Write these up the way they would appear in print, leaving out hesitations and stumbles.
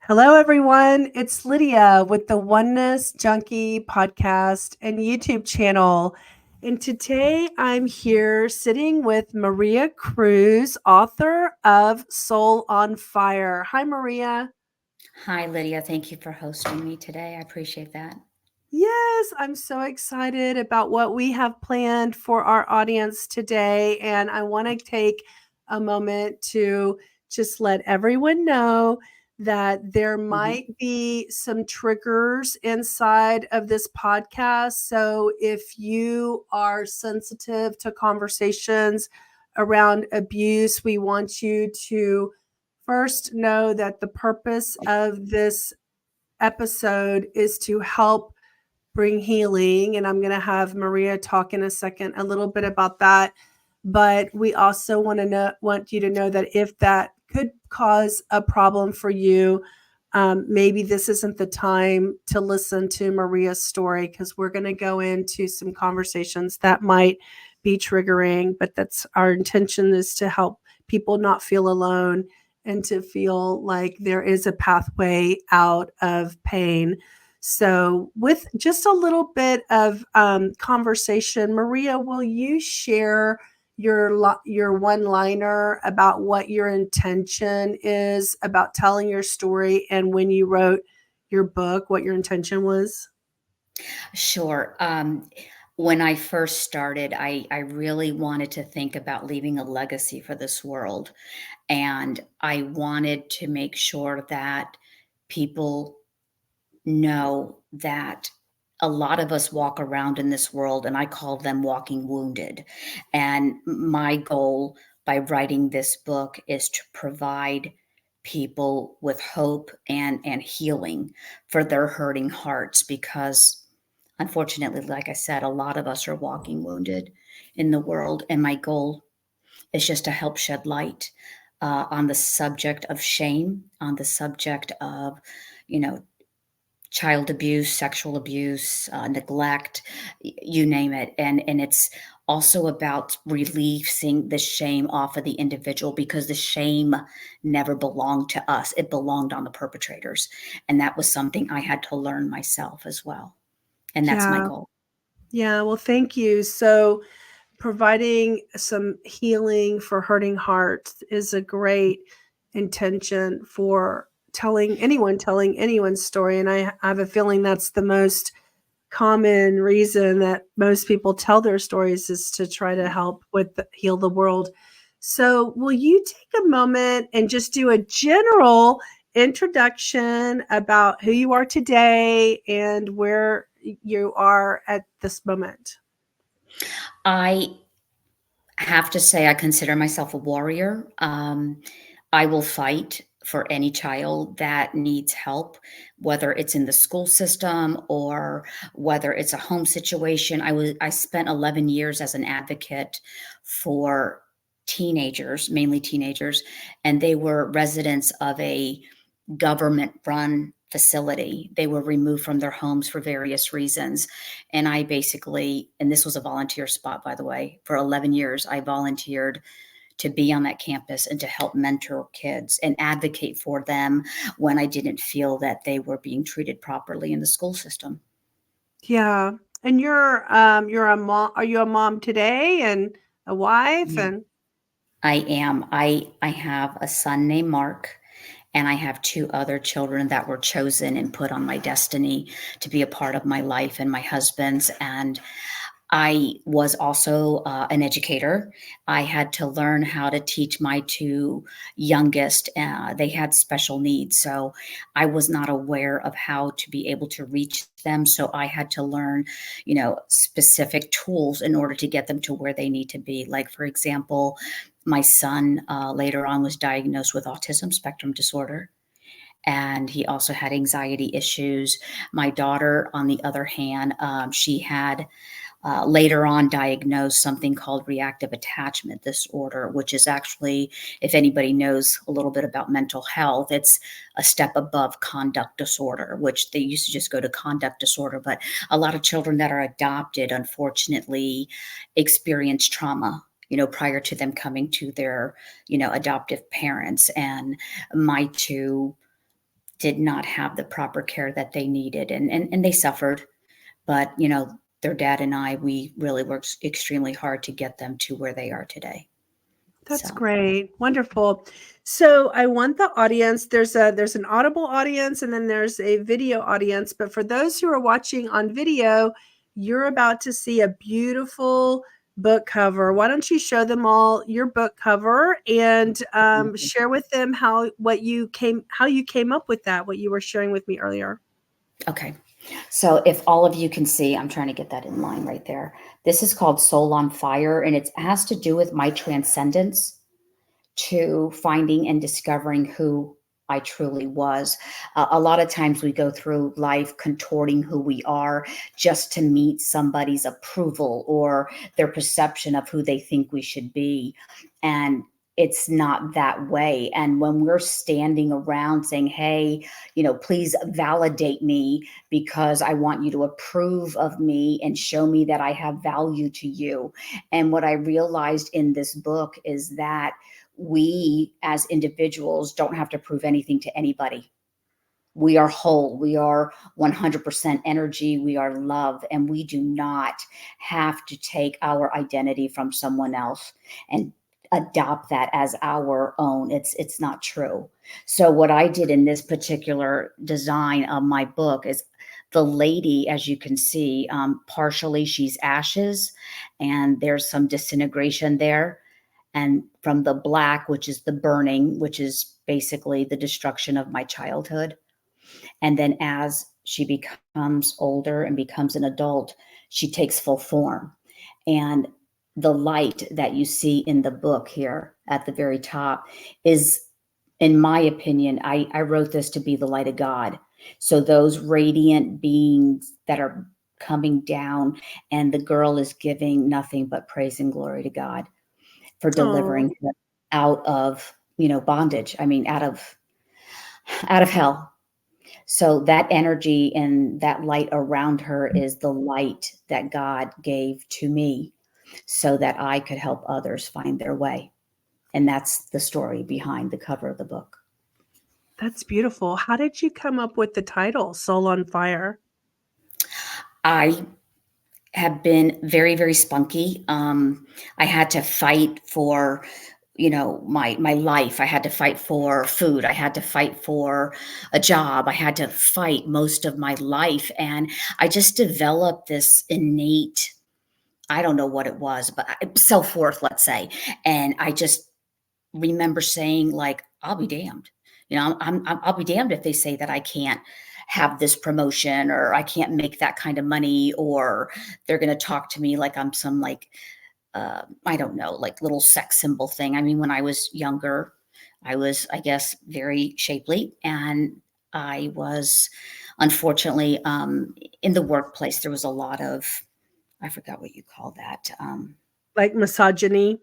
Hello, everyone. It's Lydia with the Oneness Junkie podcast and YouTube channel. And today I'm here sitting with Maria Cruz, author of Soul on Fire. Hi, Maria. Hi, Lydia. Thank you for hosting me today. I appreciate that. Yes, I'm so excited about what we have planned for our audience today. And I want to take a moment to just let everyone know that there Mhm. might be some triggers inside of this podcast. So if you are sensitive to conversations around abuse, we want you to first know that the purpose of this episode is to help bring healing. And I'm going to have Maria talk in a second a little bit about that. But we also want you to know that if that could cause a problem for you, maybe this isn't the time to listen to Maria's story because we're going to go into some conversations that might be triggering. But that's our intention is to help people not feel alone and to feel like there is a pathway out of pain. So, with just a little bit of conversation, Maria, will you share your one liner about what your intention is about telling your story and when you wrote your book, what your intention was? Sure. When I first started, I really wanted to think about leaving a legacy for this world. And I wanted to make sure that people know that a lot of us walk around in this world, and I call them walking wounded. And my goal by writing this book is to provide people with hope and healing for their hurting hearts because unfortunately, like I said, a lot of us are walking wounded in the world. And my goal is just to help shed light on the subject of shame, on the subject of, you know, child abuse, sexual abuse, neglect, you name it. And it's also about releasing the shame off of the individual because the shame never belonged to us. It belonged on the perpetrators. And that was something I had to learn myself as well. And that's my Yeah. goal. Yeah. Well, thank you. So, providing some healing for hurting hearts is a great intention for telling anyone's story. And I have a feeling that's the most common reason that most people tell their stories is to try to help heal the world. So, will you take a moment and just do a general introduction about who you are today and where you are at this moment? I have to say I consider myself a warrior. I will fight for any child that needs help, whether it's in the school system or whether it's a home situation. I spent 11 years as an advocate for teenagers, mainly teenagers, and they were residents of a government run facility. They were removed from their homes for various reasons. And I basically, and this was a volunteer spot, by the way, for 11 years, I volunteered to be on that campus and to help mentor kids and advocate for them when I didn't feel that they were being treated properly in the school system. Yeah. And you're a mom. Are you a mom today and a wife? Yeah. And I am. I have a son named Mark and I have two other children that were chosen and put on my destiny to be a part of my life and my husband's. And I was also an educator. I had to learn how to teach my two youngest. They had special needs. So I was not aware of how to be able to reach them. So I had to learn, specific tools in order to get them to where they need to be. Like, for example, my son later on was diagnosed with autism spectrum disorder and he also had anxiety issues. My daughter, on the other hand, she had later on diagnosed something called reactive attachment disorder, which is actually, if anybody knows a little bit about mental health, it's a step above conduct disorder, which they used to just go to conduct disorder. But a lot of children that are adopted, unfortunately, experience trauma. Prior to them coming to their, adoptive parents. And my two did not have the proper care that they needed, and they suffered. But, their dad and we really worked extremely hard to get them to where they are today. That's So, great. Wonderful. So I want the audience, there's an audible audience and then there's a video audience, but for those who are watching on video, you're about to see a beautiful book cover. Why don't you show them all your book cover and share with them how you came up with that, what you were sharing with me earlier. okay. So if all of you can see, I'm trying to get that in line right there. This is called Soul on Fire, and it has to do with my transcendence to finding and discovering who I truly was. A lot of times we go through life contorting who we are just to meet somebody's approval or their perception of who they think we should be. And it's not that way. And when we're standing around saying, hey, please validate me because I want you to approve of me and show me that I have value to you. And what I realized in this book is that we as individuals don't have to prove anything to anybody. We are whole. We are 100% energy. We are love. And we do not have to take our identity from someone else and adopt that as our own. It's not true. So what I did in this particular design of my book is the lady, as you can see, partially she's ashes and there's some disintegration there. And from the black, which is the burning, which is basically the destruction of my childhood. And then as she becomes older and becomes an adult, she takes full form. And the light that you see in the book here at the very top is, in my opinion, I wrote this to be the light of God. So those radiant beings that are coming down, and the girl is giving nothing but praise and glory to God for delivering her out of, bondage. I mean, out of hell. So that energy and that light around her is the light that God gave to me so that I could help others find their way. And that's the story behind the cover of the book. That's beautiful. How did you come up with the title, Soul on Fire? I have been very, very spunky. I had to fight for, my life. I had to fight for food. I had to fight for a job. I had to fight most of my life. And I just developed this innate, I don't know what it was, but self-worth, let's say. And I just remember saying, like, I'll be damned. I'll be damned if they say that I can't have this promotion or I can't make that kind of money, or they're going to talk to me like I'm some I don't know, like little sex symbol thing. I mean, when I was younger, I was, I guess, very shapely, and I was unfortunately in the workplace. There was a lot of, I forgot what you call that. Like misogyny?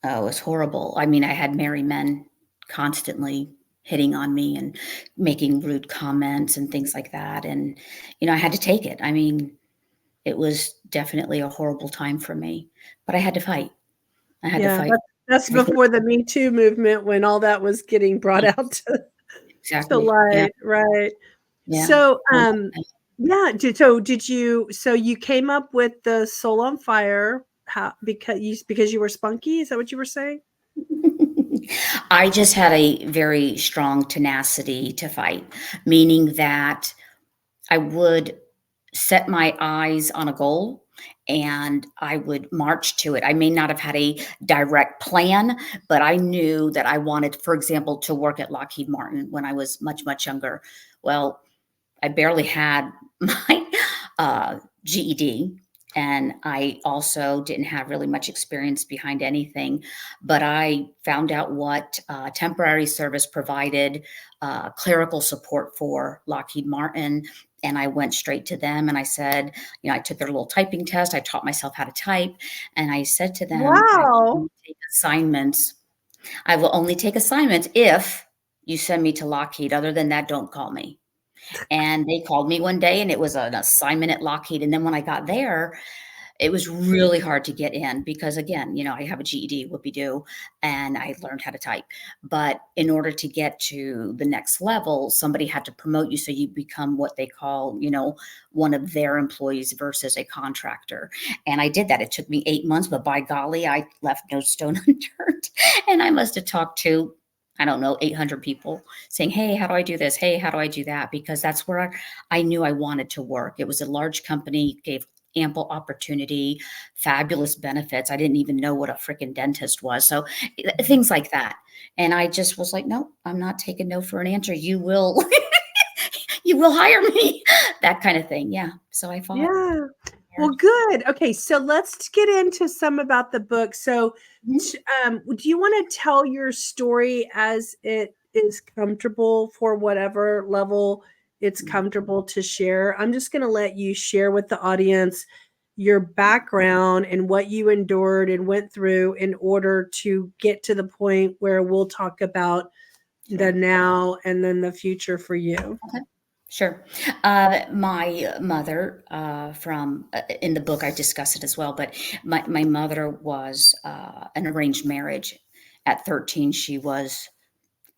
Oh, it was horrible. I mean, I had married men constantly hitting on me and making rude comments and things like that. And, I had to take it. I mean, it was definitely a horrible time for me, but I had to fight. I had to fight. That's everything. before the Me Too movement, when all that was getting brought out to Exactly. light, Yeah. right? Yeah. So, so you came up with the Soul on Fire because you were spunky? Is that what you were saying? I just had a very strong tenacity to fight, meaning that I would set my eyes on a goal and I would march to it. I may not have had a direct plan, but I knew that I wanted, for example, to work at Lockheed Martin when I was much, much younger. Well, I barely had my GED. And I also didn't have really much experience behind anything, but I found out what temporary service provided clerical support for Lockheed Martin. And I went straight to them and I said, I took their little typing test. I taught myself how to type. And I said to them, Wow. I will only take assignments if you send me to Lockheed. Other than that, don't call me. And they called me one day and it was an assignment at Lockheed. And then when I got there, It was really hard to get in because, again, I have a GED, whoopee-doo, and I learned how to type. But in order to get to the next level, somebody had to promote you so you become what they call, one of their employees versus a contractor. And I did that. It took me 8 months, but by golly, I left no stone unturned. And I must have talked to, I don't know, 800 people saying, hey, how do I do this? Hey, how do I do that? Because that's where I knew I wanted to work. It was a large company, gave ample opportunity, fabulous benefits. I didn't even know what a freaking dentist was. So things like that. And I just was like, no, I'm not taking no for an answer. You will, you will hire me, that kind of thing. Yeah. So I fought. Yeah. Well, good. Okay, so let's get into some about the book. So, do you want to tell your story as it is comfortable for whatever level it's comfortable to share? I'm just going to let you share with the audience your background and what you endured and went through in order to get to the point where we'll talk about the now and then the future for you. Okay. Sure. My mother, in the book, I discuss it as well, but my mother was an arranged marriage. At 13, she was,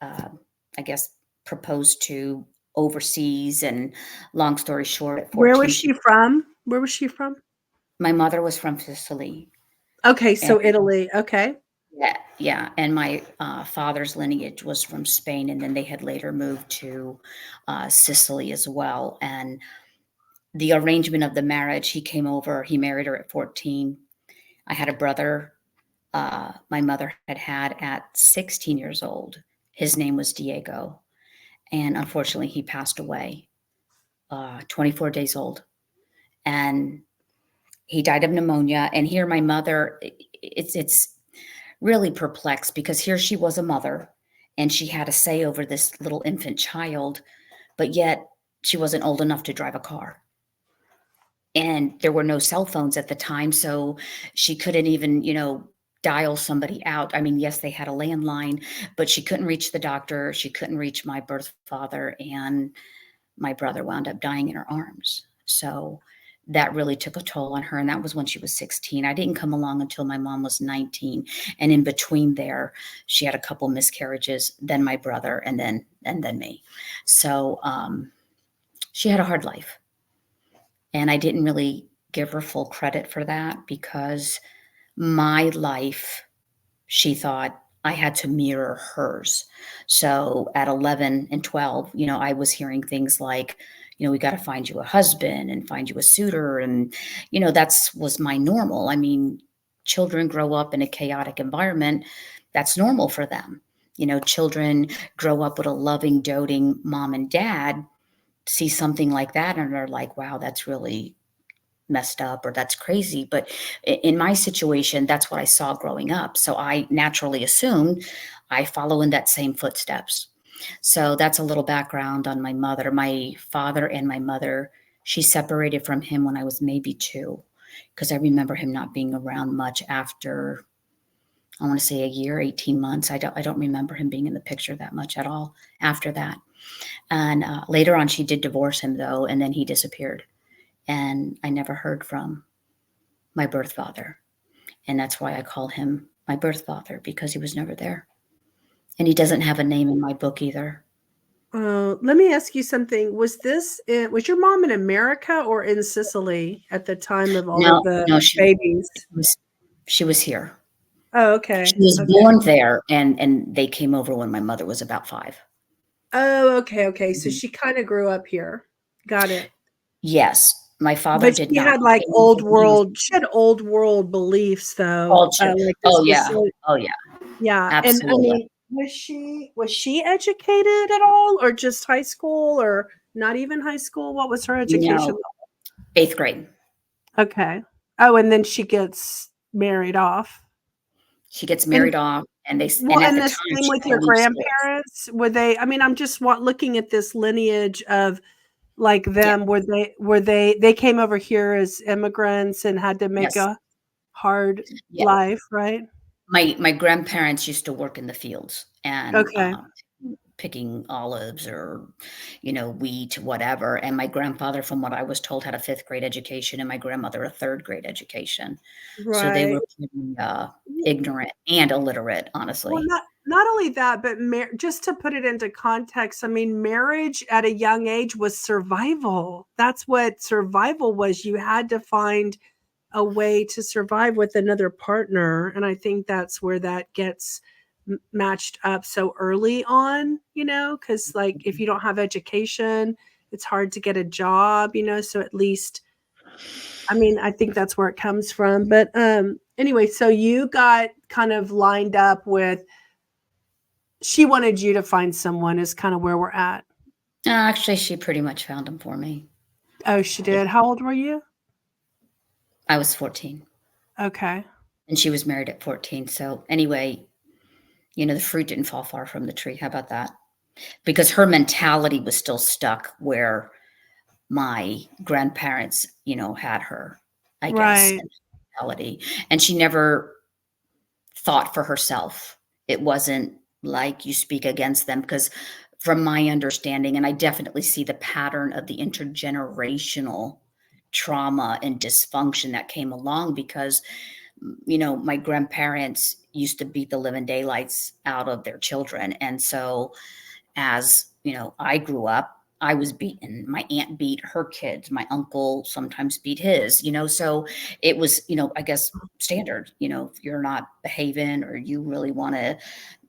I guess, proposed to overseas, and long story short, at 14, Where was she from? Where was she from? my mother was from Sicily. Okay, so And Italy. Okay. yeah, and my father's lineage was from Spain, and then they had later moved to Sicily as well. And the arrangement of the marriage, he came over, he married her at 14. I had a brother my mother had at 16 years old. His name was Diego, and unfortunately he passed away 24 days old, and he died of pneumonia. And here my mother, it's really perplexed, because here she was a mother and she had a say over this little infant child, but yet she wasn't old enough to drive a car. And there were no cell phones at the time, so she couldn't even, dial somebody out. I mean, yes, they had a landline, but she couldn't reach the doctor. She couldn't reach my birth father, and my brother wound up dying in her arms. So that really took a toll on her, and that was when she was 16. I didn't come along until my mom was 19, and in between there, she had a couple miscarriages, then my brother, and then me. So she had a hard life. And I didn't really give her full credit for that, because my life, she thought I had to mirror hers. So at 11 and 12, I was hearing things like, we got to find you a husband and find you a suitor. And, that's was my normal. I mean, children grow up in a chaotic environment. That's normal for them. Children grow up with a loving, doting mom and dad, see something like that, and they're like, wow, that's really messed up, or that's crazy. But in my situation, that's what I saw growing up. So I naturally assumed I follow in that same footsteps. So that's a little background on my mother. My father and my mother, she separated from him when I was maybe 2, because I remember him not being around much after, I want to say, a year, 18 months. I don't remember him being in the picture that much at all after that. And later on, she did divorce him, though, and then he disappeared. And I never heard from my birth father. And that's why I call him my birth father, because he was never there. And he doesn't have a name in my book either. Let me ask you something. Was your mom in America or in Sicily at the time of all of the babies? She was here. Oh, okay. She was born there, and they came over when my mother was about 5. Oh, okay. Okay. So she kind of grew up here. Got it. Yes. My father did not. She had like old world beliefs, though. Oh, yeah. Yeah. Absolutely. And I mean, was she educated at all, or just high school, or not even high school? What was her education? No, 8th grade. Okay. Oh, and then she gets married off. She gets married off, and they. Well, and the same with your grandparents. Were they? I mean, I'm just looking at this lineage of like them. Yeah. Were they came over here as immigrants and had to make a hard life, right? My grandparents used to work in the fields, and okay. picking olives or, wheat, whatever. And my grandfather, from what I was told, had a 5th grade education, and my grandmother a 3rd grade education. So they Right. were pretty ignorant and illiterate, Well, honestly. not only that, but just to put it into context, I mean, marriage at a young age was survival. That's what survival was. You had to find a way to survive with another partner, and I think that's where that gets matched up so early on, because like if you don't have education, it's hard to get a job, so at least, I mean, I think that's where it comes from. But anyway, so you got kind of lined up with, she wanted you to find someone, is kind of where we're at. Actually, she pretty much found him for me. Oh, she Yeah. did. How old were you? I was 14. Okay. And she was married at 14. So anyway, the fruit didn't fall far from the tree. How about that? Because her mentality was still stuck where my grandparents, had her, I guess, Right. mentality. And she never thought for herself. It wasn't like you speak against them, because from my understanding, and I definitely see the pattern of the intergenerational trauma and dysfunction that came along, because my grandparents used to beat the living daylights out of their children. And so as, I grew up, I was beaten. My aunt beat her kids. My uncle sometimes beat his, so it was, I guess standard, if you're not behaving or you really want to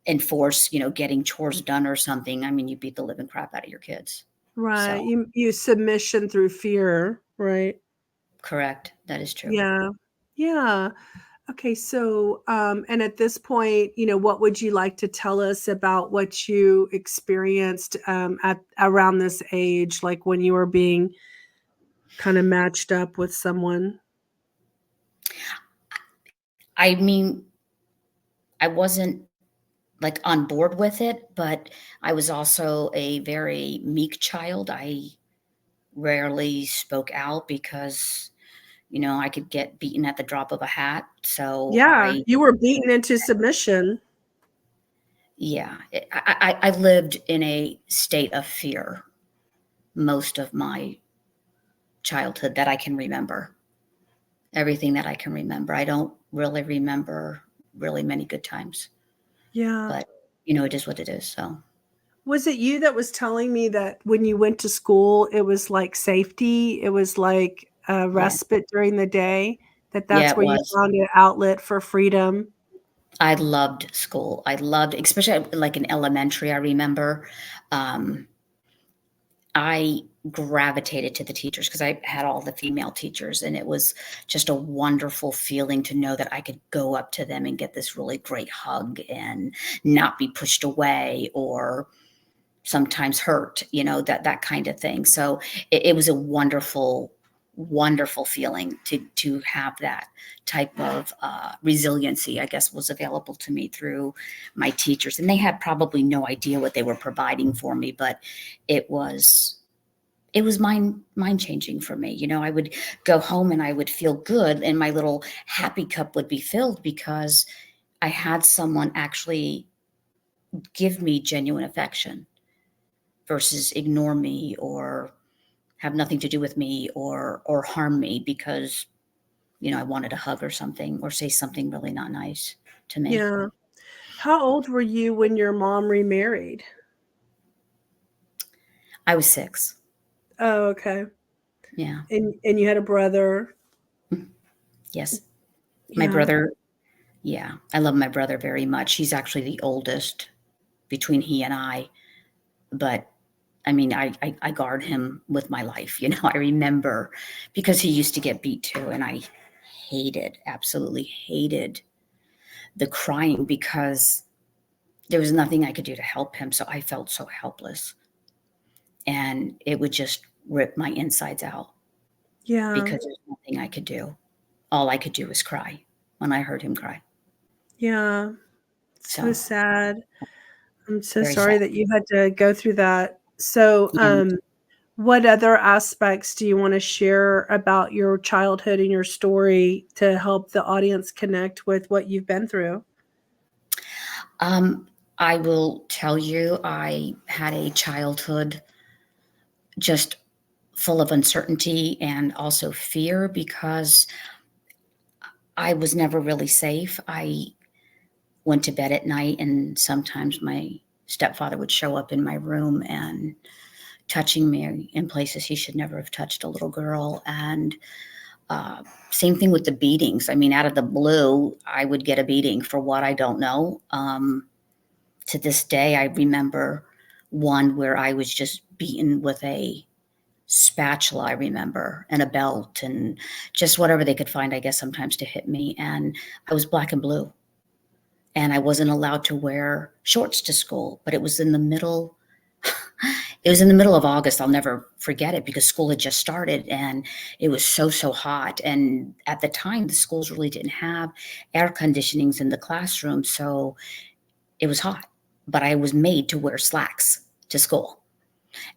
enforce, getting chores done or something, I mean, you beat the living crap out of your kids. Right. So, You submission through fear, right? correct. That is true. Yeah. Yeah. Okay. So, and at this point, what would you like to tell us about what you experienced at around this age, like when you were being kind of matched up with someone? I mean, I wasn't like on board with it, but I was also a very meek child. I rarely spoke out because, I could get beaten at the drop of a hat. So Yeah, you were beaten into submission. yeah, I lived in a state of fear most of my childhood that I can remember. Everything that I can remember. I don't really remember really many good times, Yeah. but it is what it is. So Was it you that was telling me that when you went to school, it was like safety, it was like a yeah, respite during the day, yeah, that's it where you was. found an outlet for freedom? I loved school. I loved, especially like in elementary, I remember, um, I gravitated to the teachers because I had all the female teachers, and it was just a wonderful feeling to know that I could go up to them and get this really great hug and not be pushed away or sometimes hurt, that kind of thing. So it was a wonderful, wonderful feeling to have that type of resiliency, I guess, was available to me through my teachers. And they had probably no idea what they were providing for me, but it was mind changing for me. I would go home and I would feel good, and my little happy cup would be filled because I had someone actually give me genuine affection versus ignore me or have nothing to do with me or harm me because I wanted a hug or something or say something really not nice to me. Yeah. How old were you when your mom remarried? I was 6. Oh, okay. Yeah. And you had a brother? Yes. My Yeah. brother, yeah. I love my brother very much. He's actually the oldest between he and I, but I mean, I guard him with my life. I remember because he used to get beat too, and I absolutely hated the crying because there was nothing I could do to help him. So I felt so helpless, and it would just rip my insides out Yeah. because there's nothing I could do. All I could do was cry when I heard him cry. Yeah. So So sad. I'm so very sad. sorry that you had to go through that. So, Yeah. what other aspects do you want to share about your childhood and your story to help the audience connect with what you've been through? Um, I will tell you, I had a childhood just full of uncertainty and also fear because I was never really safe. I went to bed at night, and sometimes my stepfather would show up in my room and touching me in places he should never have touched a little girl. And same thing with the beatings. I mean, out of the blue, I would get a beating for what I don't know. To this day, I remember one where I was just beaten with a spatula, I remember, and a belt and just whatever they could find, I guess, sometimes to hit me. And I was black and blue. And I wasn't allowed to wear shorts to school, but it was in the middle. It was in the middle of August. I'll never forget it because school had just started and it was so hot. And at the time, the schools really didn't have air conditionings in the classroom. So it was hot, but I was made to wear slacks to school.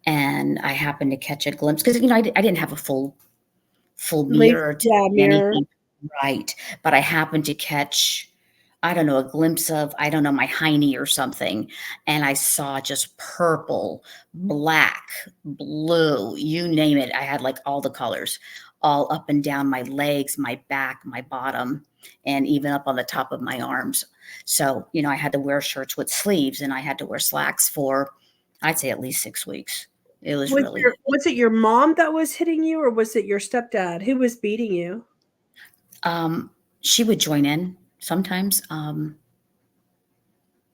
And I happened to catch a glimpse because, I didn't have a full mirror to Mirror. anything. Right. But I happened to catch, I don't know, a glimpse of, I don't know, my hiney or something. And I saw just purple, black, blue, you name it. I had like all the colors all up and down my legs, my back, my bottom, and even up on the top of my arms. So, I had to wear shirts with sleeves and I had to wear slacks for, I'd say at least 6 weeks. It was really. Was it your mom that was hitting you or was it your stepdad? Who was beating you? She would join in sometimes.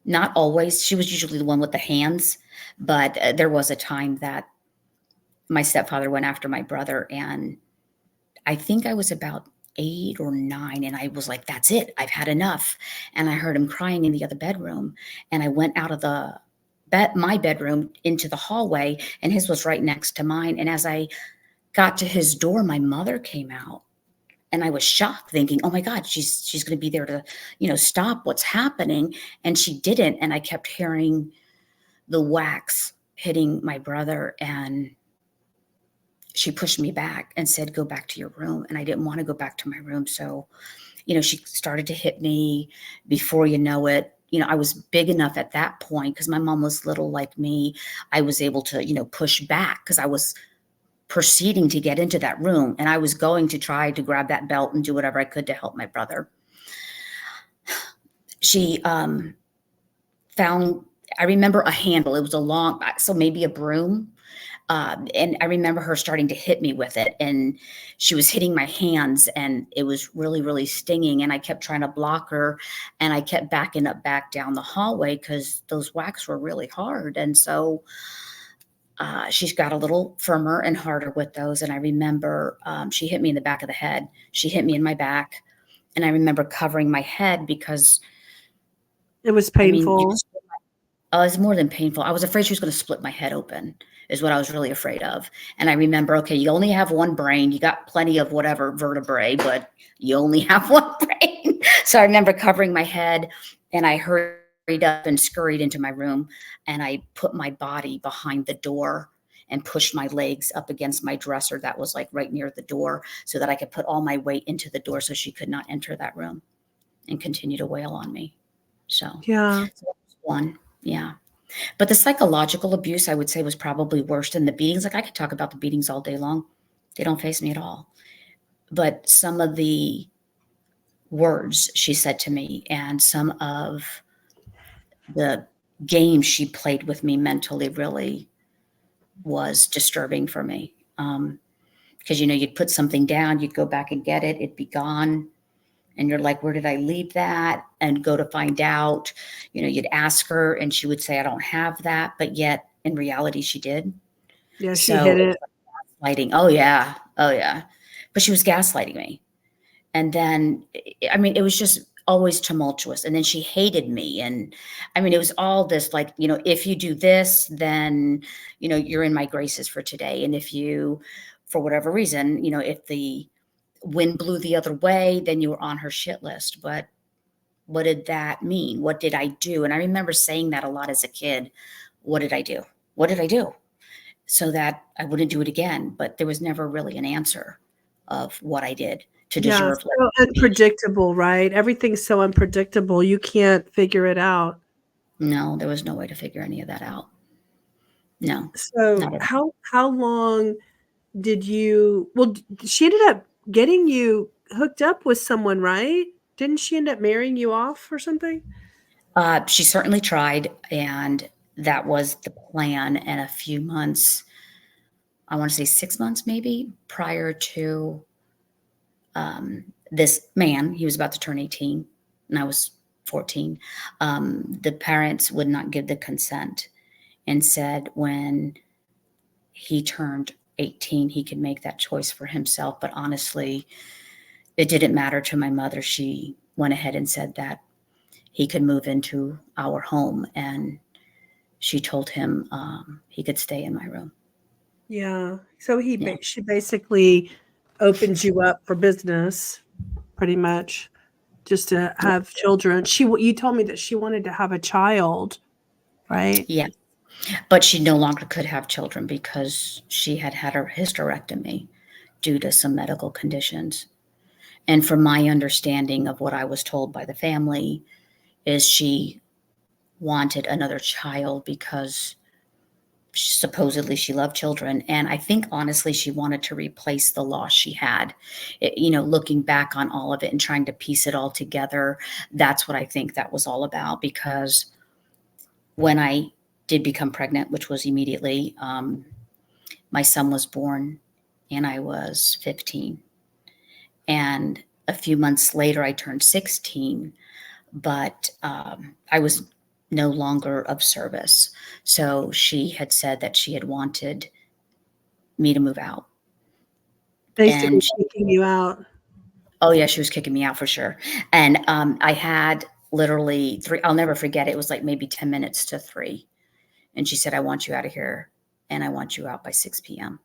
Not always. She was usually the one with the hands, but there was a time that my stepfather went after my brother, and I think I was about 8 or 9, and I was like, that's it. I've had enough. And I heard him crying in the other bedroom, and I went out of my bedroom into the hallway, and his was right next to mine. And as I got to his door, my mother came out. And I was shocked thinking, oh my God, she's going to be there to, stop what's happening. And she didn't. And I kept hearing the wax hitting my brother. And she pushed me back and said, go back to your room. And I didn't want to go back to my room. So, she started to hit me. Before you know it, I was big enough at that point because my mom was little like me. I was able to, push back because I was proceeding to get into that room. And I was going to try to grab that belt and do whatever I could to help my brother. She found, I remember a handle. It was so maybe a broom. And I remember her starting to hit me with it. And she was hitting my hands and it was really, really stinging. And I kept trying to block her and I kept backing up back down the hallway because those whacks were really hard. And so she's got a little firmer and harder with those. And I remember she hit me in the back of the head. She hit me in my back. And I remember covering my head because it was painful. It was more than painful. I was afraid she was going to split my head open is what I was really afraid of. And I remember, okay, you only have one brain. You got plenty of whatever vertebrae, but you only have one brain. So I remember covering my head and I hurried up and scurried into my room and I put my body behind the door and pushed my legs up against my dresser that was like right near the door so that I could put all my weight into the door so she could not enter that room and continue to wail on me. So that was one. Yeah. But the psychological abuse, I would say, was probably worse than the beatings. Like I could talk about the beatings all day long. They don't faze me at all. But some of the words she said to me and some of the game she played with me mentally really was disturbing for me. Because, you'd put something down, you'd go back and get it, it'd be gone. And you're like, where did I leave that? And go to find out, you'd ask her and she would say, I don't have that. But yet in reality, she did. Yeah, she hid it. Like gaslighting. Oh, yeah. Oh, yeah. But she was gaslighting me. And then, it was just always tumultuous. And then she hated me. And it was all this like, if you do this, then, you're in my graces for today. And if you, for whatever reason, if the wind blew the other way, then you were on her shit list. But what did that mean? What did I do? And I remember saying that a lot as a kid. What did I do? What did I do? So that I wouldn't do it again. But there was never really an answer of what I did to deserve. So unpredictable, right? Everything's so unpredictable. You can't figure it out. No, there was no way to figure any of that out. No, So not at all. how long did you she ended up getting you hooked up with someone, right? Didn't she end up marrying you off or something? She certainly tried, and that was the plan. And a few months, I want to say 6 months maybe, prior to this man, he was about to turn 18, and I was 14. The parents would not give the consent and said when he turned 18, he could make that choice for himself. But honestly, it didn't matter to my mother. She went ahead and said that he could move into our home, and she told him he could stay in my room. Yeah. So Yeah. she basically opened you up for business pretty much just to Yeah. have children. You told me that she wanted to have a child, right? Yeah. But she no longer could have children because she had had her hysterectomy due to some medical conditions. And from my understanding of what I was told by the family is she wanted another child because supposedly she loved children. And I think honestly she wanted to replace the loss she had. Looking back on all of it and trying to piece it all together, that's what I think that was all about. Because when I did become pregnant, which was immediately, my son was born and I was 15. And a few months later I turned 16, but I was no longer of service. So she had said that she had wanted me to move out. Basically And she, kicking you out. oh yeah, she was kicking me out for sure. And I had literally three, I'll never forget it. It was like maybe 10 minutes to 3. And she said, I want you out of here and I want you out by 6 p.m.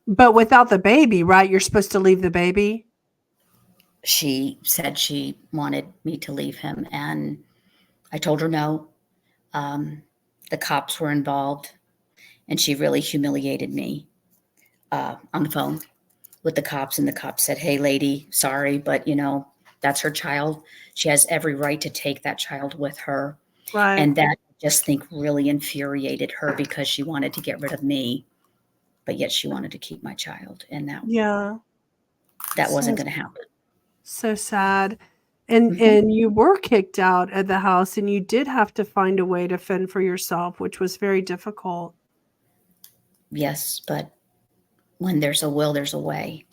But without the baby, right? You're supposed to leave the baby. She said she wanted me to leave him. And I told her no. Um, the cops were involved and she really humiliated me on the phone with the cops. And the cops said, hey, lady, sorry, but that's her child. She has every right to take that child with her. Right. And that I just think really infuriated her because she wanted to get rid of me, but yet she wanted to keep my child. And that Yeah. that So wasn't going to happen. so sad. And Hmm. you were kicked out of the house and you did have to find a way to fend for yourself, which was very difficult. Yes, but when there's a will, there's a way.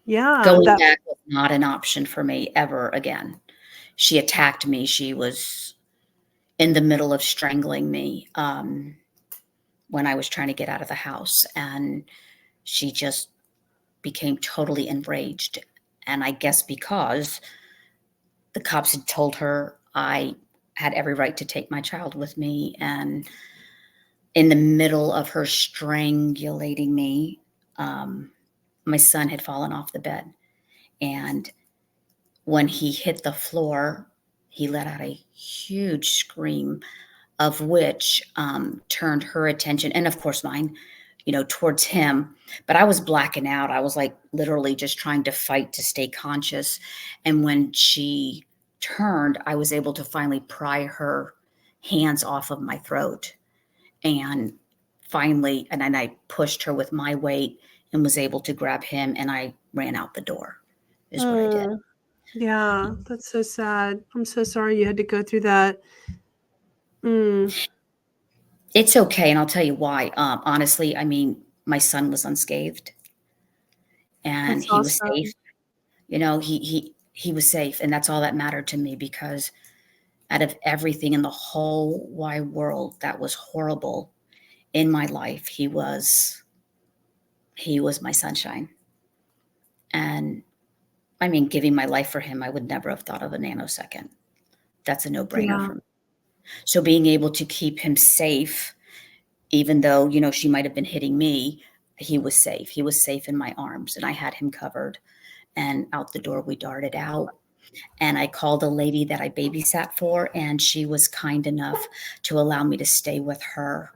Yeah, Going that back was not an option for me ever again. She attacked me. She was in the middle of strangling me when I was trying to get out of the house. And she just became totally enraged. And I guess because the cops had told her I had every right to take my child with me. And in the middle of her strangulating me, um, my son had fallen off the bed. And when he hit the floor, he let out a huge scream, of which turned her attention, and of course mine, towards him. But I was blacking out. I was like literally just trying to fight to stay conscious. And when she turned, I was able to finally pry her hands off of my throat. And finally, and then I pushed her with my weight and was able to grab him, and I ran out the door, is what I did. mm, yeah, that's so sad. I'm so sorry you had to go through that. Mm, It's okay, and I'll tell you why. Honestly, I mean, my son was unscathed and that's he was safe. awesome. He was safe, and that's all that mattered to me because out of everything in the whole wide world that was horrible in my life, he was my sunshine. And I mean, giving my life for him, I would never have thought of a nanosecond. That's a no-brainer Yeah. for me. So being able to keep him safe, even though, she might have been hitting me, he was safe. He was safe in my arms and I had him covered. And out the door we darted out. And I called a lady that I babysat for, and she was kind enough to allow me to stay with her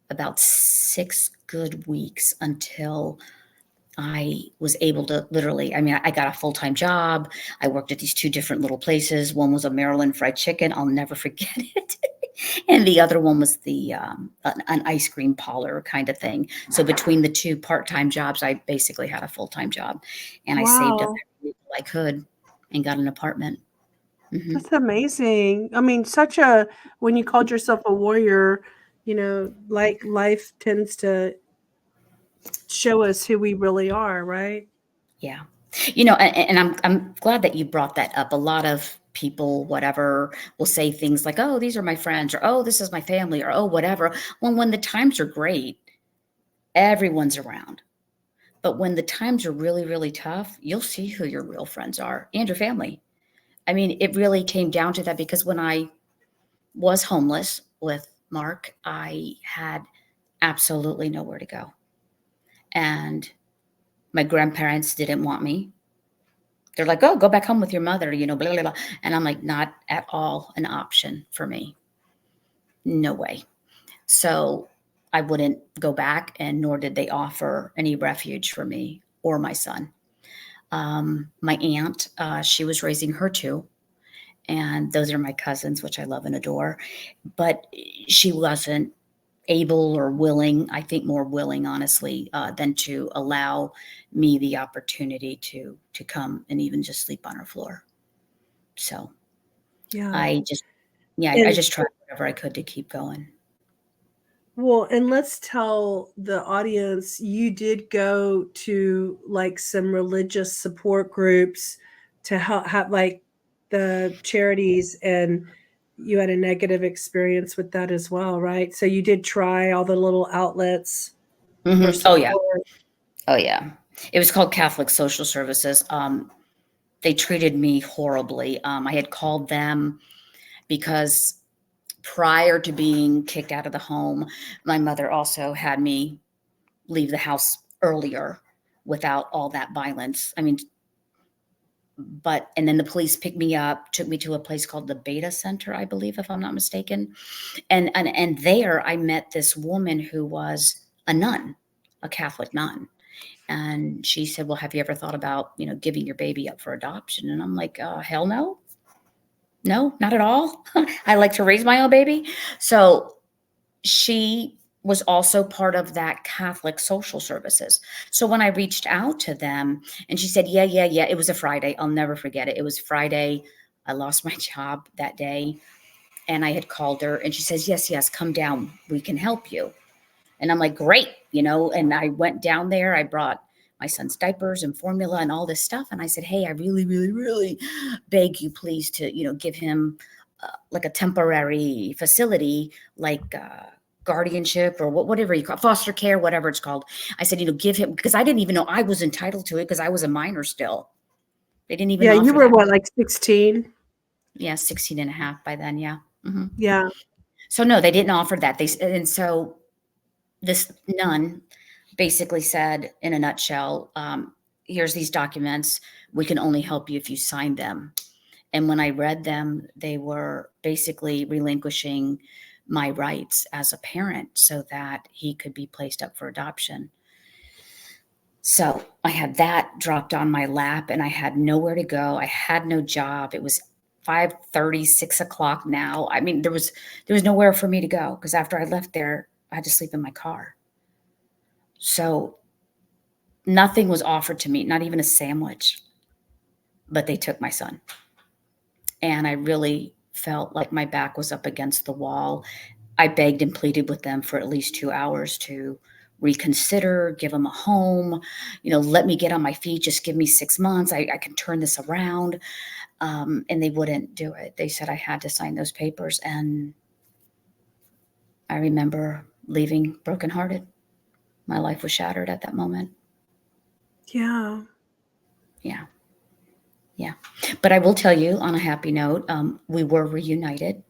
about 6 good weeks until I was able to literally, I mean, I got a full-time job. I worked at these 2 different little places. One was a Maryland fried chicken. I'll never forget it. And the other one was an ice cream parlor kind of thing. So between the 2 part-time jobs, I basically had a full-time job, and I saved up Wow. every nickel I could and got an apartment. Mhm. That's amazing. I mean, when you called yourself a warrior, like life tends to show us who we really are, right? Yeah. And I'm glad that you brought that up. A lot of people, whatever, will say things like, "Oh, these are my friends," or "Oh, this is my family," or "Oh, whatever." When the times are great, everyone's around. But when the times are really, really tough, you'll see who your real friends are and your family. I mean, it really came down to that because when I was homeless with Mark, I had absolutely nowhere to go. And my grandparents didn't want me. They're like, "Oh, go back home with your mother," blah, blah, blah. And I'm like, not at all an option for me. No way. So I wouldn't go back, and nor did they offer any refuge for me or my son. My aunt, she was raising her 2, and those are my cousins, which I love and adore. But she wasn't able or willing, I think more willing, honestly, than to allow me the opportunity to come and even just sleep on her floor. So Yeah. I just, yeah, I And just tried whatever I could to keep going. well, and let's tell the audience you did go to like some religious support groups to help have like the charities, and you had a negative experience with that as well, right? So you did try all the little outlets for Oh yeah, support. oh yeah. It was called Catholic Social Services. They treated me horribly. I had called them because prior to being kicked out of the home, my mother also had me leave the house earlier without all that violence. I mean, and then the police picked me up, took me to a place called the Beta Center, I believe, if I'm not mistaken. And there I met this woman who was a nun, a Catholic nun. And she said, "Well, have you ever thought about, giving your baby up for adoption?" And I'm like, hell no. No, not at all. I like to raise my own baby. So she was also part of that Catholic social services. So when I reached out to them and she said, "Yeah, yeah, yeah," it was a Friday. I'll never forget it. It was Friday. I lost my job that day and I had called her and she says, "Yes, yes, come down. We can help you." And I'm like, "Great," and I went down there. I brought my son's diapers and formula and all this stuff. And I said, "Hey, I really, really, really beg you, please, to, give him like a temporary facility, like guardianship or whatever you call it, foster care, whatever it's called." I said, "Give him," because I didn't even know I was entitled to it because I was a minor still. They didn't even Yeah, you offer were that. what, like 16? Yeah, 16 and a half by then. Yeah. Hmm. Yeah. So no, they didn't offer that. And so this nun basically said, in a nutshell, "Here's these documents. We can only help you if you sign them." And when I read them, they were basically relinquishing my rights as a parent so that he could be placed up for adoption. So I had that dropped on my lap and I had nowhere to go. I had no job. It was 5:30, 6 o'clock now. I mean, there was nowhere for me to go because after I left there, I had to sleep in my car. So nothing was offered to me, not even a sandwich, but they took my son. And I really felt like my back was up against the wall. I begged and pleaded with them for at least 2 hours to reconsider, give them a home, let me get on my feet, just give me 6 months. I can turn this around. And they wouldn't do it. They said I had to sign those papers. And I remember leaving brokenhearted. My life was shattered at that moment. Yeah. Yeah. Yeah. But I will tell you on a happy note, we were reunited.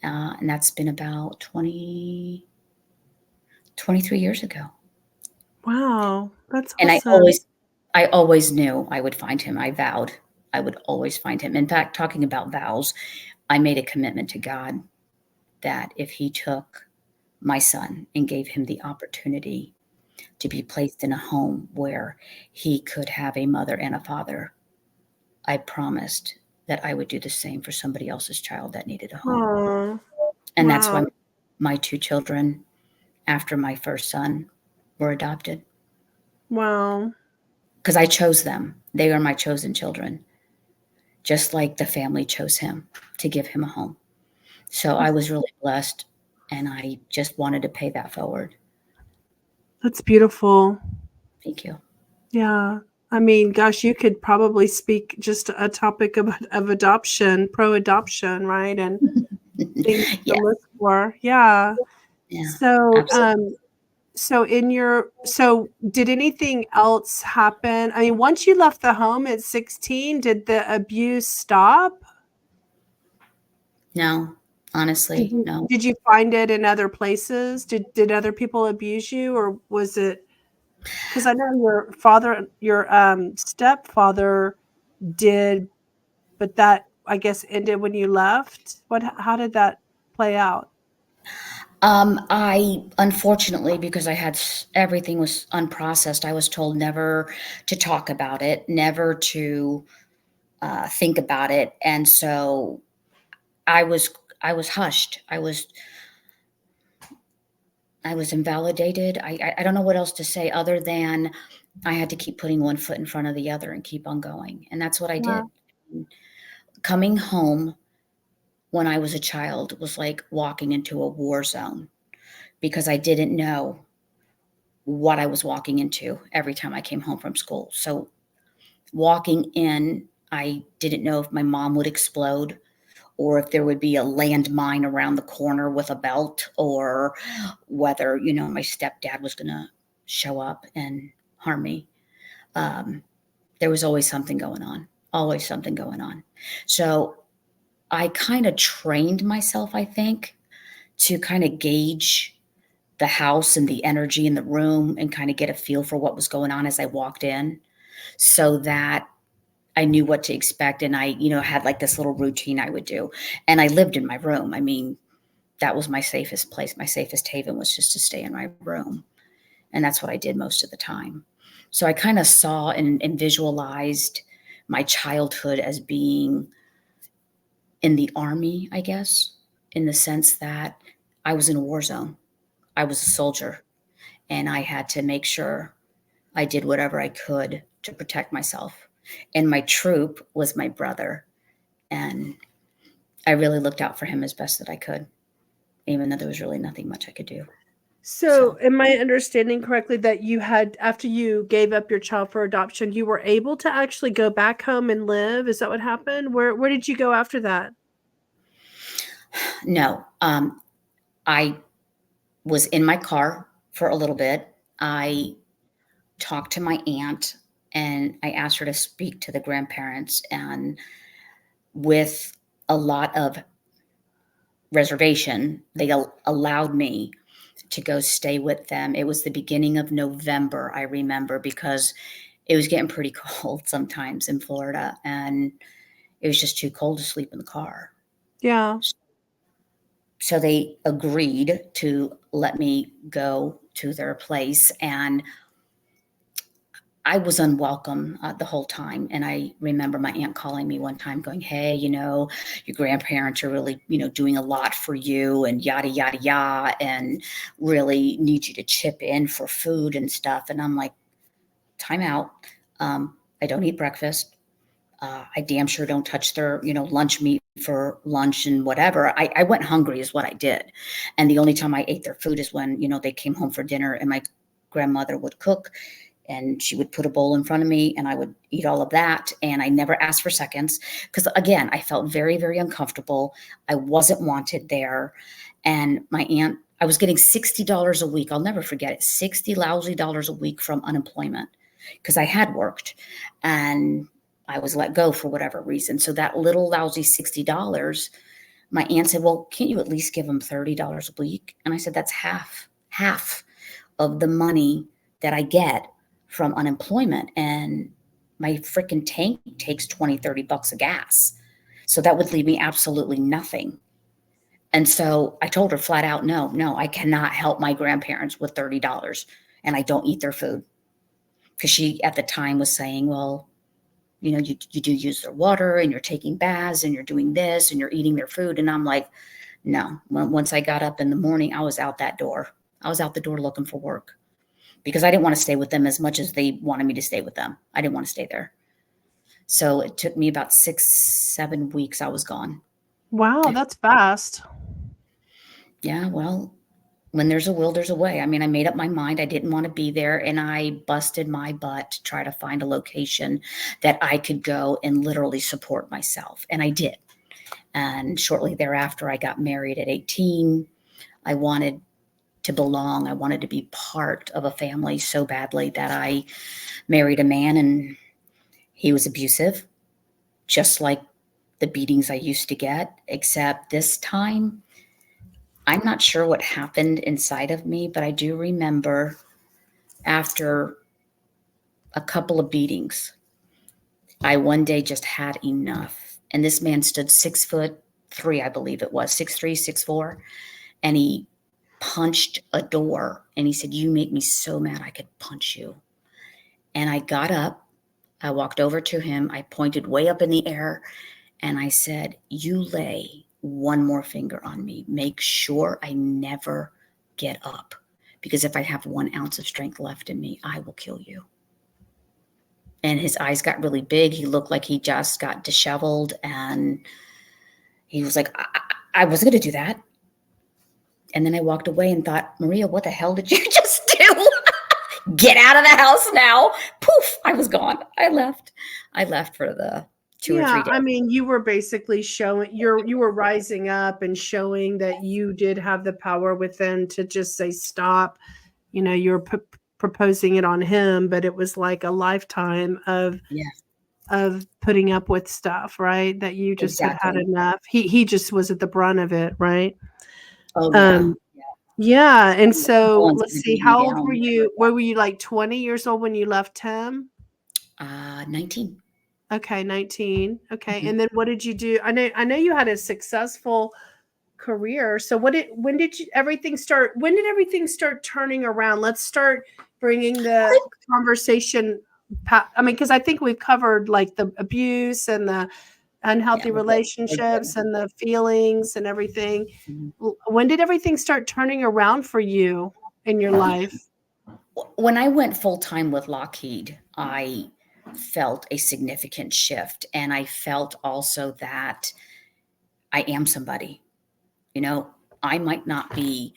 And that's been about 23 years ago. Wow. That's And awesome. I always knew I would find him. I vowed I would always find him. In fact, talking about vows, I made a commitment to God that if he took my son and gave him the opportunity, to be placed in a home where he could have a mother and a father, I promised that I would do the same for somebody else's child that needed a home. Oh, And that's why wow. my two children after my first son were adopted, Wow. because I chose them. They are my chosen children, just like the family chose him to give him a home. So I was really blessed, and I just wanted to pay that forward. That's beautiful. Thank you. Yeah. I mean, gosh, you could probably speak just a topic of adoption, pro-adoption, right? And things to Yeah, look for. Yeah. yeah, So, absolutely. so did anything else happen? I mean, once you left the home at 16, did the abuse stop? No, Did honestly, you no. did you find it in other places? Did other people abuse you, or was it, because I know your stepfather did, but that, I guess, ended when you left? How did that play out? I unfortunately, because everything was unprocessed, I was told never to talk about it, never to think about it, and so I was I was hushed. I was invalidated. I don't know what else to say other than I had to keep putting one foot in front of the other and keep on going, and that's what I Yeah. did. Coming home when I was a child was like walking into a war zone because I didn't know what I was walking into every time I came home from school. So walking in, I didn't know if my mom would explode or if there would be a landmine around the corner with a belt, or whether, my stepdad was going to show up and harm me. Um, there was always something going on, always something going on. So I kind of trained myself, I think, to kind of gauge the house and the energy in the room and kind of get a feel for what was going on as I walked in, so that I knew what to expect. And I, had like this little routine I would do. And I lived in my room. I mean, that was my safest place. My safest haven was just to stay in my room. And that's what I did most of the time. So I kind of saw and visualized my childhood as being in the army, I guess, in the sense that I was in a war zone. I was a soldier, and I had to make sure I did whatever I could to protect myself. And my troop was my brother. And I really looked out for him as best that I could, even though there was really nothing much I could do. So, So, am I understanding correctly that you had, after you gave up your child for adoption, you were able to actually go back home and live? Is that what happened? Where did you go after that? no, I was in my car for a little bit. I talked to my aunt and I asked her to speak to the grandparents. And with a lot of reservation, they allowed me to go stay with them. It was the beginning of November, I remember, because it was getting pretty cold sometimes in Florida, and it was just too cold to sleep in the car. Yeah. So they agreed to let me go to their place, and I was unwelcome the whole time. And I remember my aunt calling me one time going, "Hey, your grandparents are really, doing a lot for you and yada, yada, yada, and really need you to chip in for food and stuff." And I'm like, time out. I don't eat breakfast. I damn sure don't touch their, lunch meat for lunch and whatever. I went hungry is what I did. And the only time I ate their food is when, they came home for dinner and my grandmother would cook and she would put a bowl in front of me and I would eat all of that. And I never asked for seconds because, again, I felt very, very uncomfortable. I wasn't wanted there. And my aunt, I was getting $60 a week. I'll never forget it. 60 lousy dollars a week from unemployment because I had worked and I was let go for whatever reason. So that little lousy $60, my aunt said, "Well, can't you at least give them $30 a week?" And I said, "That's half of the money that I get from unemployment. And my freaking tank takes 20, $30 of gas. So that would leave me absolutely nothing." And so I told her flat out, no, I cannot help my grandparents with $30. and I don't eat their food. Because she at the time was saying, well, you know, you do use their water and you're taking baths and you're doing this and you're eating their food. And I'm like, no. Once I got up in the morning, I was out that door. I was out the door looking for work because I didn't want to stay with them as much as they wanted me to stay with them. I didn't want to stay there. So it took me about 6-7 weeks. I was gone. Wow, that's fast. Yeah, well, when there's a will, there's a way. I mean, I made up my mind. I didn't want to be there, and I busted my butt to try to find a location that I could go and literally support myself. And I did. And shortly thereafter, I got married at 18. I wanted to belong. I wanted to be part of a family so badly that I married a man, and he was abusive, just like the beatings I used to get, except this time, I'm not sure what happened inside of me, but I do remember after a couple of beatings, I one day just had enough. And this man stood 6'3", I believe it was, 6'3", 6'4", and he punched a door and he said, "You make me so mad I could punch you." And I got up, I walked over to him, I pointed way up in the air, and I said, "You lay one more finger on me. Make sure I never get up, because if I have 1 ounce of strength left in me, I will kill you." And his eyes got really big. He looked like he just got disheveled. And he was like, I wasn't going to do that. And then I walked away and thought, Maria, what the hell did you just do? Get out of the house now. Poof, I was gone. I left for the 2 or 3 days. I mean, you were basically showing you were rising up and showing that you did have the power within to just say stop. You know, you're proposing it on him, but it was like a lifetime of putting up with stuff, right? That you just had enough. He just was at the brunt of it, right? Oh yeah. Yeah. And so let's see, how old were you? Were you like 20 years old when you left him? 19. Okay, 19. Okay. And then what did you do? I know you had a successful career. So when did everything start turning around? Let's start bringing the conversation. I mean, because I think we've covered like the abuse and the unhealthy relationships and the feelings and everything. When did everything start turning around for you in your life? When I went full-time with Lockheed, I felt a significant shift. And I felt also that I am somebody. You know, I might not be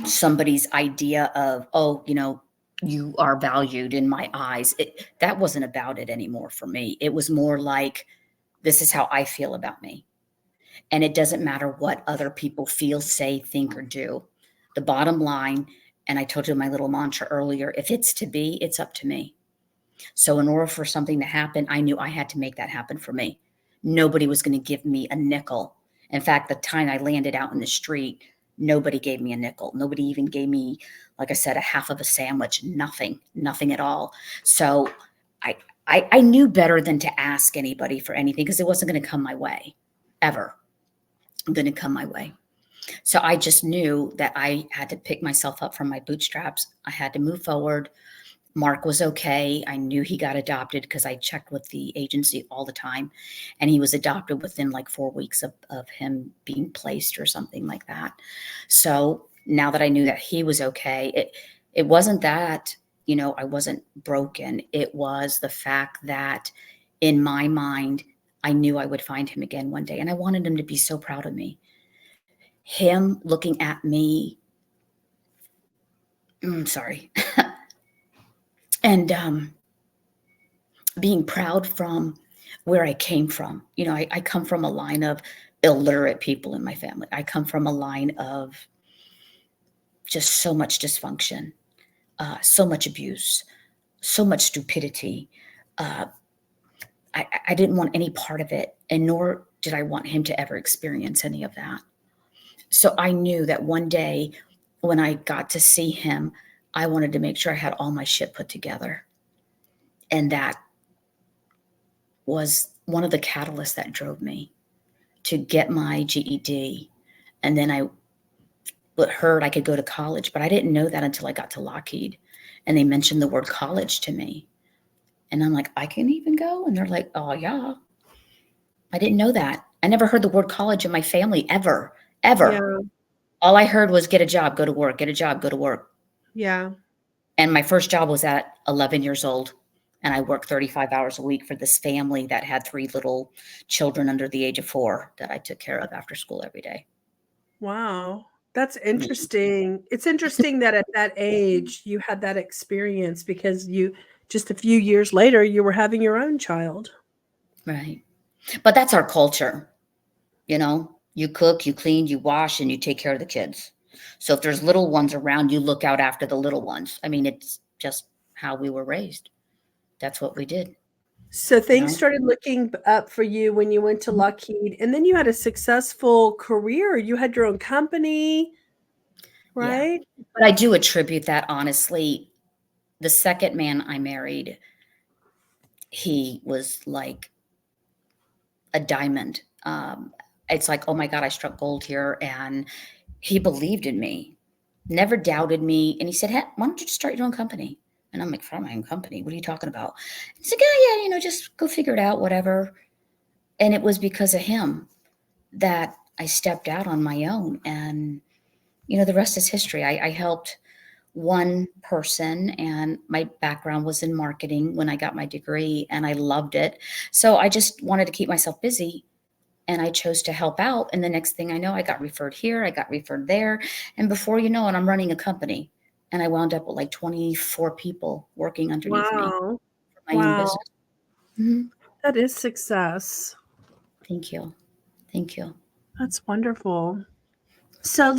somebody's idea of, oh, you know, you are valued in my eyes. That wasn't about it anymore for me. It was more like, this is how I feel about me. And it doesn't matter what other people feel, say, think, or do. The bottom line, and I told you my little mantra earlier, if it's to be, it's up to me. So in order for something to happen, I knew I had to make that happen for me. Nobody was going to give me a nickel. In fact, the time I landed out in the street, nobody gave me a nickel. Nobody even gave me, like I said, a half of a sandwich, nothing at all. So I knew better than to ask anybody for anything, because it wasn't going to come my way, ever. Going to come my way. So I just knew that I had to pick myself up from my bootstraps. I had to move forward. Mark was okay. I knew he got adopted because I checked with the agency all the time, and he was adopted within like 4 weeks of him being placed or something like that. So now that I knew that he was okay, it wasn't that, you know, I wasn't broken. It was the fact that in my mind, I knew I would find him again one day, and I wanted him to be so proud of me. Him looking at me, sorry, and being proud from where I came from. You know, I come from a line of illiterate people in my family. I come from a line of just so much dysfunction, so much abuse, so much stupidity. I didn't want any part of it, and nor did I want him to ever experience any of that. So I knew that one day when I got to see him, I wanted to make sure I had all my shit put together. And that was one of the catalysts that drove me to get my GED. And then heard I could go to college, but I didn't know that until I got to Lockheed and they mentioned the word college to me. And I'm like, I can even go? And they're like, oh yeah. I didn't know that. I never heard the word college in my family ever. Yeah. All I heard was get a job, go to work, get a job, go to work. Yeah. And my first job was at 11 years old. And I worked 35 hours a week for this family that had 3 little children under the age of 4 that I took care of after school every day. Wow. That's interesting. It's interesting that at that age you had that experience because you just a few years later you were having your own child. Right. But that's our culture. You know, you cook, you clean, you wash, and you take care of the kids. So if there's little ones around, you look out after the little ones. I mean, it's just how we were raised. That's what we did. So You things know? started looking up for you when you went to Lockheed, and then you had a successful career. You had your own company, Yeah. right? But I do attribute that, honestly. The second man I married, he was like a diamond. It's like, oh my God, I struck gold here. And he believed in me, never doubted me. And he said, hey, why don't you just start your own company? And I'm like, start my own company? What are you talking about? He's like, yeah, just go figure it out, whatever. And it was because of him that I stepped out on my own. And, the rest is history. I helped one person, and my background was in marketing when I got my degree, and I loved it. So I just wanted to keep myself busy, and I chose to help out. And the next thing I know, I got referred here, I got referred there. And before you know it, I'm running a company, and I wound up with like 24 people working underneath me Wow. for my own Wow. business. Mhm. That is success. Thank you. Thank you. That's wonderful. So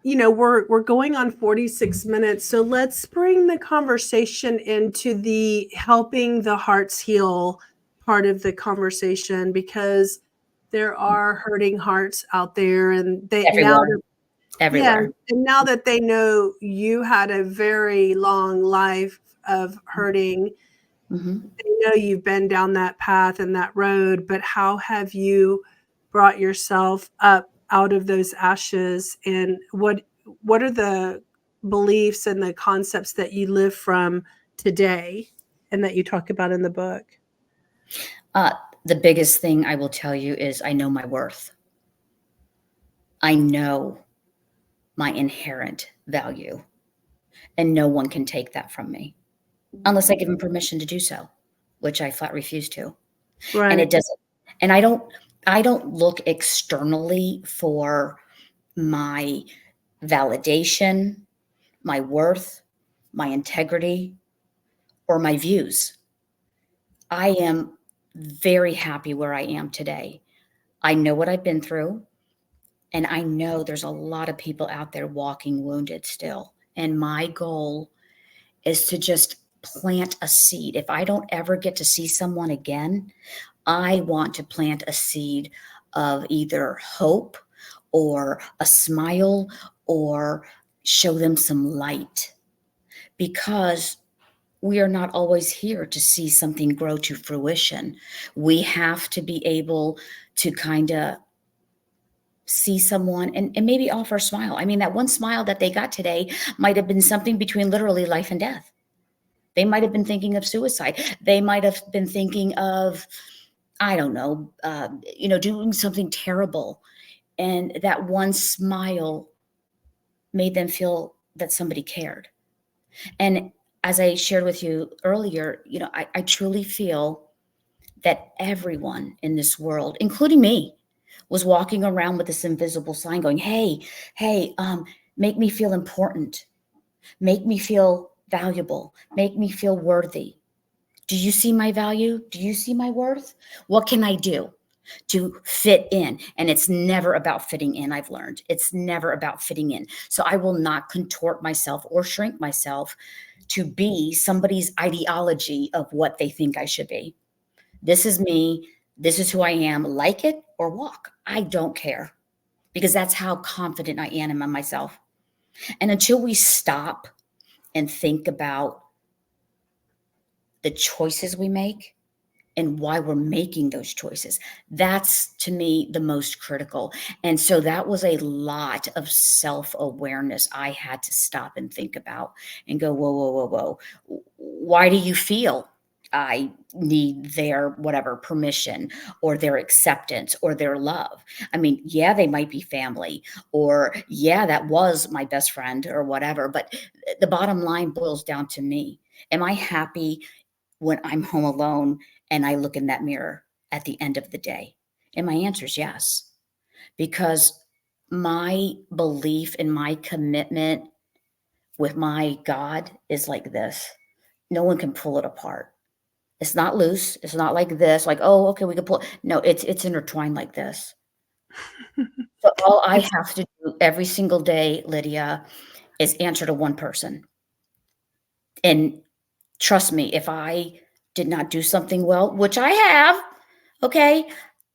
we're going on 46 minutes. So let's bring the conversation into the helping the hearts heal part of the conversation, because there are hurting hearts out there, and Everywhere. yeah, Everywhere. and now that they know you had a very long life of hurting, Mm-hmm. they know you've been down that path and that road, but how have you brought yourself up out of those ashes, and what are the beliefs and the concepts that you live from today and that you talk about in the book? The biggest thing I will tell you is I know my worth. I know my inherent value, and no one can take that from me unless I give them permission to do so, which I flat refuse to. And Right. it doesn't, and I don't look externally for my validation, my worth, my integrity, or my views. I am very happy where I am today. I know what I've been through, and I know there's a lot of people out there walking wounded still. And my goal is to just plant a seed. If I don't ever get to see someone again, I want to plant a seed of either hope or a smile or show them some light, because we are not always here to see something grow to fruition. We have to be able to kind of see someone and maybe offer a smile. I mean, that one smile that they got today might have been something between literally life and death. They might have been thinking of suicide. They might have been thinking of, I don't know, doing something terrible. And that one smile made them feel that somebody cared. And as I shared with you earlier, I truly feel that everyone in this world, including me, was walking around with this invisible sign going, hey, make me feel important. Make me feel valuable. Make me feel worthy. Do you see my value? Do you see my worth? What can I do to fit in? And it's never about fitting in, I've learned. It's never about fitting in. So I will not contort myself or shrink myself to be somebody's ideology of what they think I should be. This is me. This is who I am. Like it or walk. I don't care, because that's how confident I am in myself. And until we stop and think about the choices we make and why we're making those choices. That's, to me, the most critical. And so that was a lot of self-awareness I had to stop and think about and go, whoa, whoa, whoa, whoa. Why do you feel I need their whatever permission or their acceptance or their love? I mean, yeah, they might be family, or yeah, that was my best friend or whatever. But the bottom line boils down to me. Am I happy when I'm home alone and I look in that mirror at the end of the day? And my answer is yes, because my belief and my commitment with my God is like this. No one can pull it apart. It's not loose. It's not like this, like, oh, okay, we can pull. No, it's intertwined like this. So all I It's have to do every single day, Lydia, is answer to one person. And trust me, if I did not do something well, which I have, okay,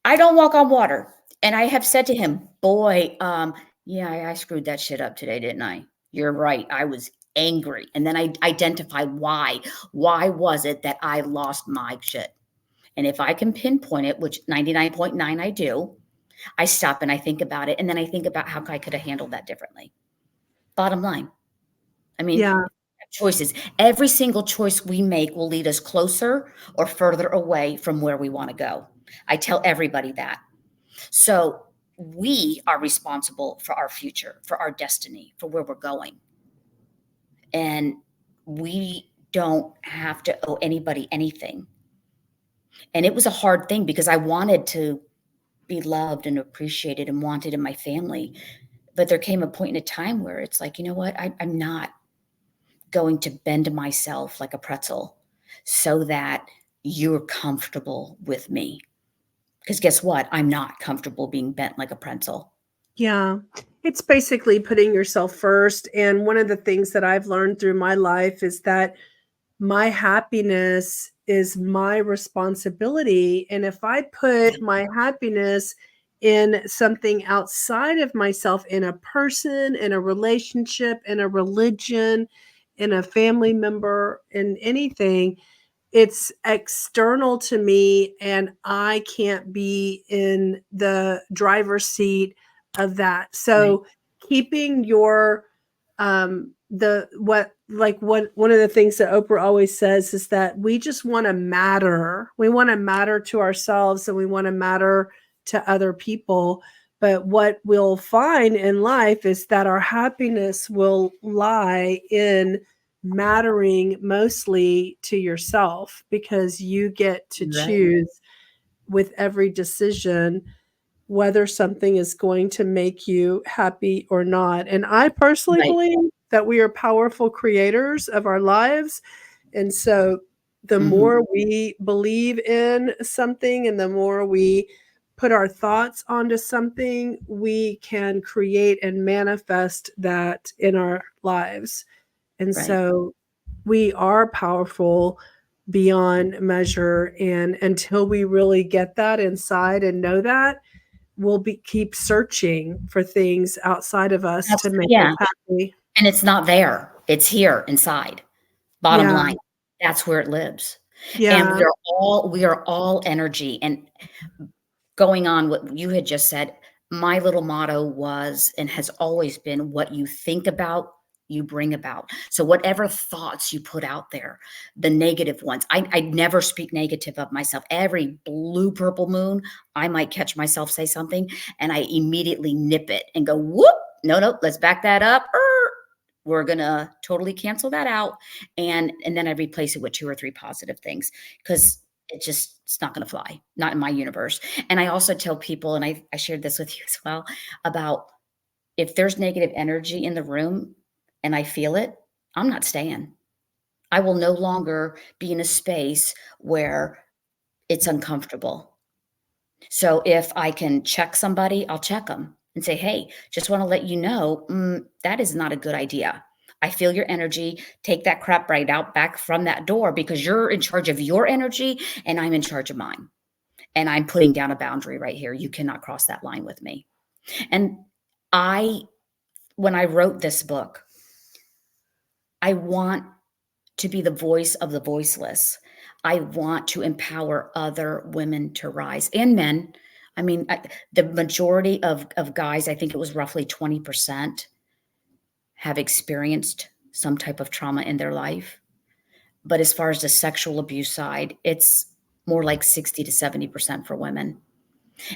I don't walk on water. And I have said to him, boy, yeah, I screwed that shit up today, didn't I? You're right. I was angry. And then I identify why. Why was it that I lost my shit? And if I can pinpoint it, which 99.9 I do, I stop and I think about it. And then I think about how I could have handled that differently. Bottom line. I mean, yeah. choices. Every single choice we make will lead us closer or further away from where we want to go. I tell everybody that. So we are responsible for our future, for our destiny, for where we're going. And we don't have to owe anybody anything. And it was a hard thing because I wanted to be loved and appreciated and wanted in my family. But there came a point in a time where it's like, you know what? I'm not going to bend myself like a pretzel so that you're comfortable with me. Because guess what? I'm not comfortable being bent like a pretzel. Yeah. It's basically putting yourself first. And one of the things that I've learned through my life is that my happiness is my responsibility. And if I put my happiness in something outside of myself, in a person, in a relationship, in a religion, in a family member, in anything, it's external to me and I can't be in the driver's seat of that. Right. So keeping your the what one of the things that Oprah always says is that we just want to matter. We want to matter to ourselves and we want to matter to other people. But what we'll find in life is that our happiness will lie in mattering mostly to yourself because you get to Right. choose with every decision whether something is going to make you happy or not. And I personally Right. believe that we are powerful creators of our lives. And so the Hmm. more we believe in something and the more we put our thoughts onto something, we can create and manifest that in our lives. And Right. so we are powerful beyond measure. And until we really get that inside and know that, we'll keep searching for things outside of us to make us Yeah. happy. And it's not there. It's here inside. Bottom Yeah. line. That's where it lives. And Yeah. we are all energy. And going on what you had just said, my little motto was and has always been, what you think about, you bring about. So whatever thoughts you put out there, the negative ones, I never speak negative of myself. Every blue, purple moon, I might catch myself say something and I immediately nip it and go, whoop, no, let's back that up. We're gonna totally cancel that out. And then I replace it with 2 or 3 positive things because it's not going to fly, not in my universe. And I also tell people, and I shared this with you as well, about if there's negative energy in the room and I feel it, I'm not staying. I will no longer be in a space where it's uncomfortable. So if I can check somebody, I'll check them and say, hey, just want to let you know, that is not a good idea. I feel your energy. Take that crap right out back from that door because you're in charge of your energy and I'm in charge of mine. And I'm putting down a boundary right here. You cannot cross that line with me. And when I wrote this book, I want to be the voice of the voiceless. I want to empower other women to rise, and men. I mean, the majority of guys, I think it was roughly 20%, have experienced some type of trauma in their life. But as far as the sexual abuse side, it's more like 60 to 70% for women.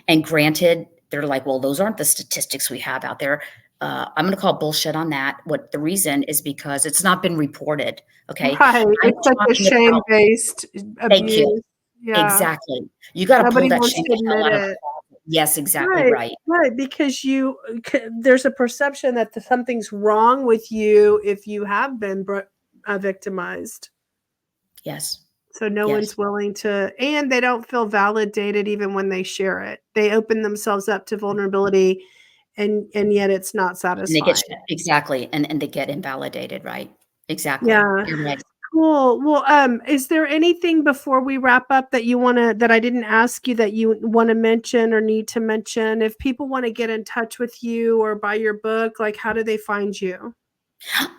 And granted, they're like, well, those aren't the statistics we have out there. I'm going to call bullshit on that. What the reason is because it's not been reported. Okay. Right. I'm It's such a talking about, shame-based thank you. abuse. Yeah. Exactly. You got to pull Nobody that wants shame to the hell admit out of the it. closet. Yes, exactly Right, right. right, because there's a perception that something's wrong with you if you have been victimized. Yes. So no Yes. one's willing to, and they don't feel validated even when they share it. They open themselves up to vulnerability, and yet it's not And they get, satisfying. exactly. And they get invalidated. Right. Exactly. Yeah. You're right. Cool. Well, is there anything before we wrap up that I didn't ask you that you want to mention or need to mention? If people want to get in touch with you or buy your book, like how do they find you?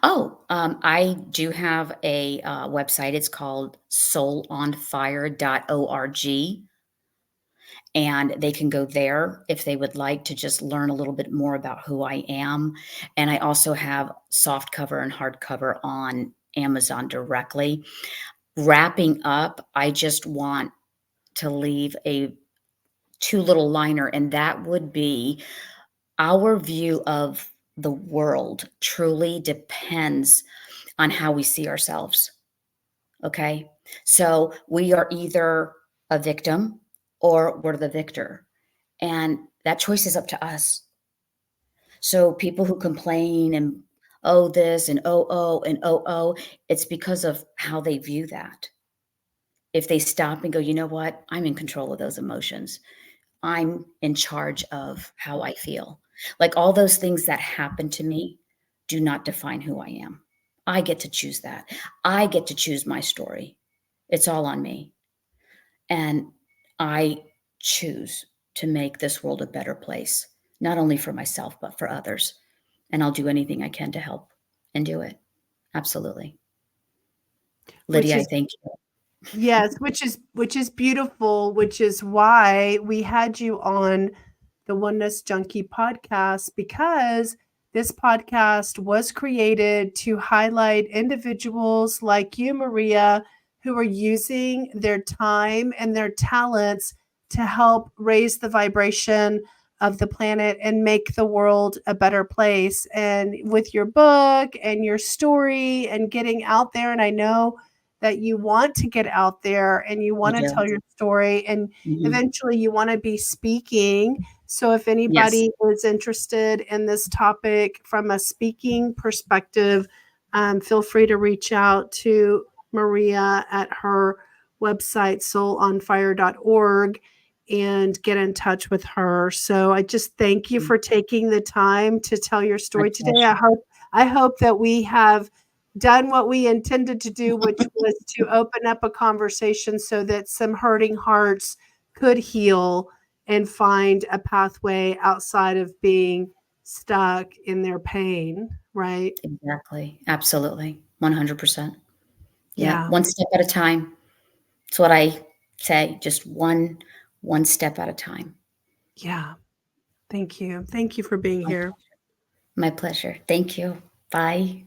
Oh, I do have a website. It's called soulonfire.org. And they can go there if they would like to just learn a little bit more about who I am. And I also have soft cover and hardcover on Amazon directly. Wrapping up, I just want to leave a two little liner, and that would be our view of the world truly depends on how we see ourselves. Okay. So we are either a victim or we're the victor. And that choice is up to us. So people who complain and oh this and oh, it's because of how they view that. If they stop and go, you know what? I'm in control of those emotions. I'm in charge of how I feel. Like all those things that happen to me do not define who I am. I get to choose that. I get to choose my story. It's all on me. And I choose to make this world a better place, not only for myself, but for others. And I'll do anything I can to help and do it. Absolutely. Which Lydia, I is thank you. Yes, which is beautiful, which is why we had you on the Oneness Junkie podcast, because this podcast was created to highlight individuals like you, Maria, who are using their time and their talents to help raise the vibration of the planet and make the world a better place. And with your book and your story and getting out there, and I know that you want to get out there and you I want to do. tell your story, and Mhm. eventually you want to be speaking. So if Yes. anybody is interested in this topic from a speaking perspective, feel free to reach out to Maria at her website, soulonfire.org, and get in touch with her. So I just thank you for taking the time to tell your My story today. pleasure. I hope that we have done what we intended to do, which was to open up a conversation so that some hurting hearts could heal and find a pathway outside of being stuck in their pain, right? Exactly. Absolutely. 100%. Yeah. Yeah. One step at a time. That's what I say. Just one step at a time. Yeah. Thank you. Thank you for being My here. my pleasure. Thank you. Bye.